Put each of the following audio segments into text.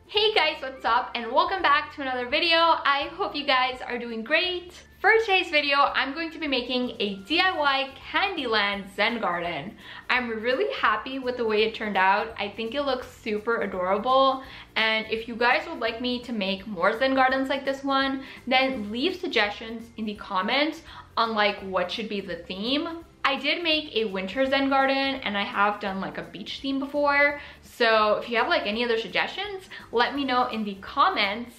Hey guys, what's up and welcome back to another video. I hope you guys are doing great. For today's video, I'm going to be making a DIY Candyland Zen garden. I'm really happy with the way it turned out. I think it looks super adorable, and if you guys would like me to make more Zen gardens like this one, then leave suggestions in the comments on like what should be the theme. I did make a winter Zen garden and I have done like a beach theme before. So if you have like any other suggestions, let me know in the comments.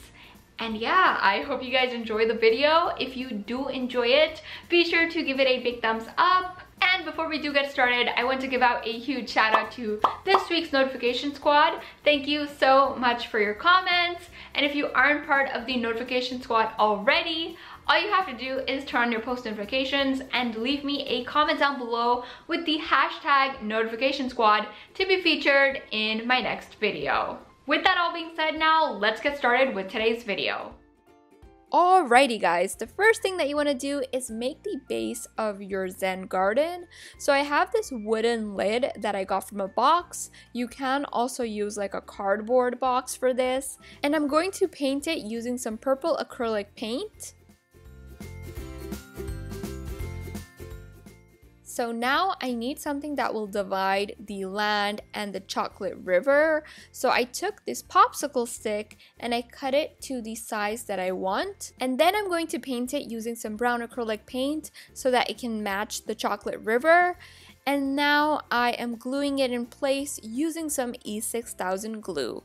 And yeah, I hope you guys enjoy the video. If you do enjoy it, be sure to give it a big thumbs up. And before we do get started, I want to give out a huge shout out to this week's notification squad. Thank you so much for your comments. And if you aren't part of the notification squad already, all you have to do is turn on your post notifications and leave me a comment down below with the hashtag notification squad to be featured in my next video. With that all being said, now let's get started with today's video. Alrighty guys, the first thing that you want to do is make the base of your Zen garden. So I have this wooden lid that I got from a box. You can also use like a cardboard box for this. And I'm going to paint it using some purple acrylic paint. So now I need something that will divide the land and the chocolate river. So I took this popsicle stick and I cut it to the size that I want. And then I'm going to paint it using some brown acrylic paint so that it can match the chocolate river. And now I am gluing it in place using some E6000 glue.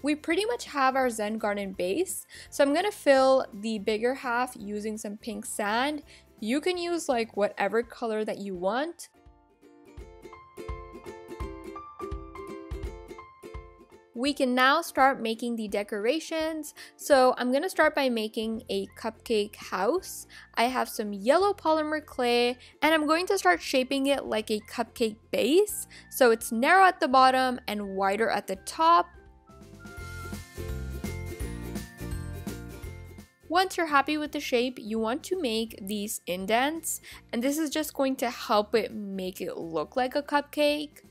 We pretty much have our Zen garden base, so I'm gonna fill the bigger half using some pink sand. You can use like whatever color that you want. We can now start making the decorations. So I'm gonna start by making a cupcake house. I have some yellow polymer clay and I'm going to start shaping it like a cupcake base. So it's narrow at the bottom and wider at the top. Once you're happy with the shape, you want to make these indents, and this is just going to help it make it look like a cupcake.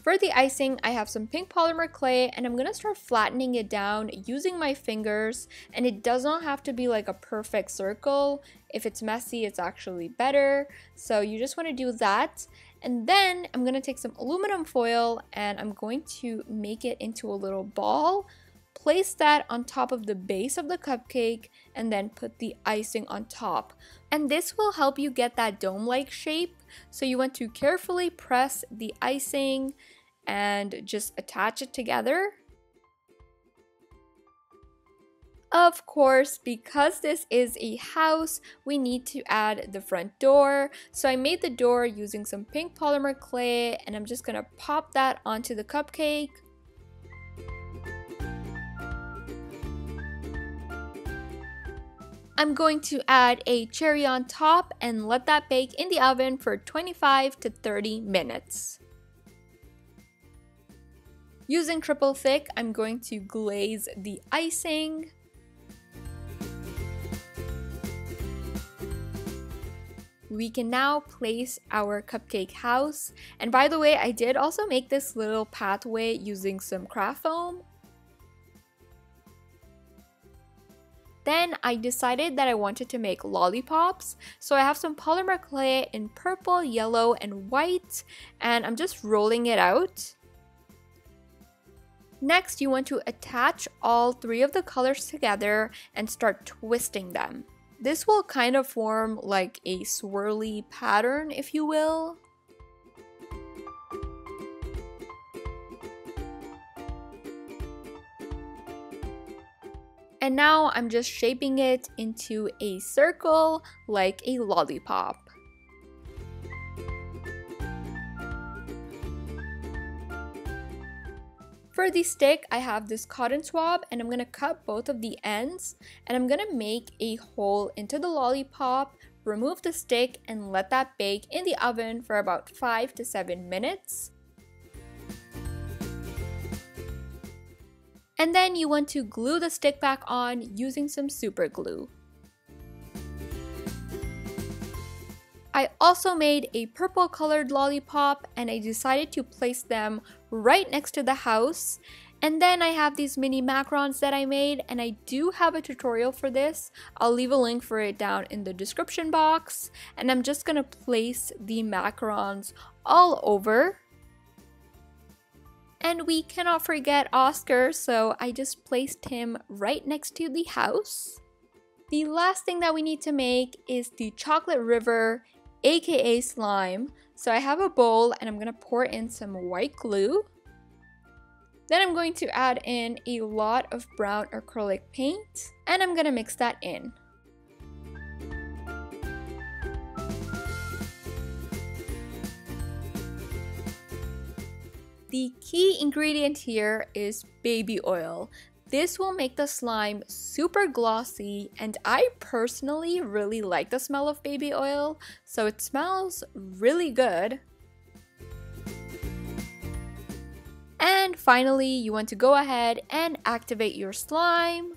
For the icing, I have some pink polymer clay and I'm going to start flattening it down using my fingers, and it does not have to be like a perfect circle. If it's messy, it's actually better. So you just want to do that. And then I'm going to take some aluminum foil and I'm going to make it into a little ball. Place that on top of the base of the cupcake and then put the icing on top. And this will help you get that dome-like shape. So you want to carefully press the icing and just attach it together. Of course, because this is a house, we need to add the front door. So I made the door using some pink polymer clay and I'm just gonna pop that onto the cupcake. I'm going to add a cherry on top and let that bake in the oven for 25 to 30 minutes. Using triple thick, I'm going to glaze the icing. We can now place our cupcake house. And by the way, I did also make this little pathway using some craft foam. Then I decided that I wanted to make lollipops. So I have some polymer clay in purple, yellow, and white, and I'm just rolling it out. Next, you want to attach all three of the colors together and start twisting them. This will kind of form like a swirly pattern, if you will. And now I'm just shaping it into a circle like a lollipop. For the stick, I have this cotton swab and I'm going to cut both of the ends and I'm going to make a hole into the lollipop, remove the stick and let that bake in the oven for about 5 to 7 minutes. And then you want to glue the stick back on using some super glue. I also made a purple colored lollipop and I decided to place them right next to the house. And then I have these mini macarons that I made, and I do have a tutorial for this. I'll leave a link for it down in the description box. And I'm just gonna place the macarons all over. And we cannot forget Oscar, so I just placed him right next to the house. The last thing that we need to make is the chocolate river, aka slime. So I have a bowl and I'm gonna pour in some white glue. Then I'm going to add in a lot of brown acrylic paint and I'm gonna mix that in. The key ingredient here is baby oil. This will make the slime super glossy, and I personally really like the smell of baby oil, so it smells really good. And finally, you want to go ahead and activate your slime.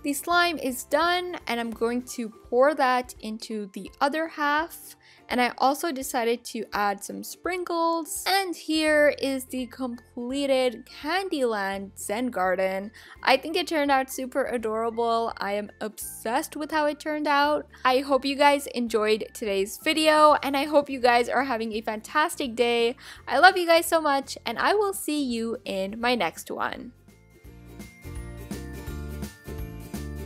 The slime is done and I'm going to pour that into the other half. And I also decided to add some sprinkles. And here is the completed Candyland Zen garden. I think it turned out super adorable. I am obsessed with how it turned out. I hope you guys enjoyed today's video and I hope you guys are having a fantastic day. I love you guys so much and I will see you in my next one.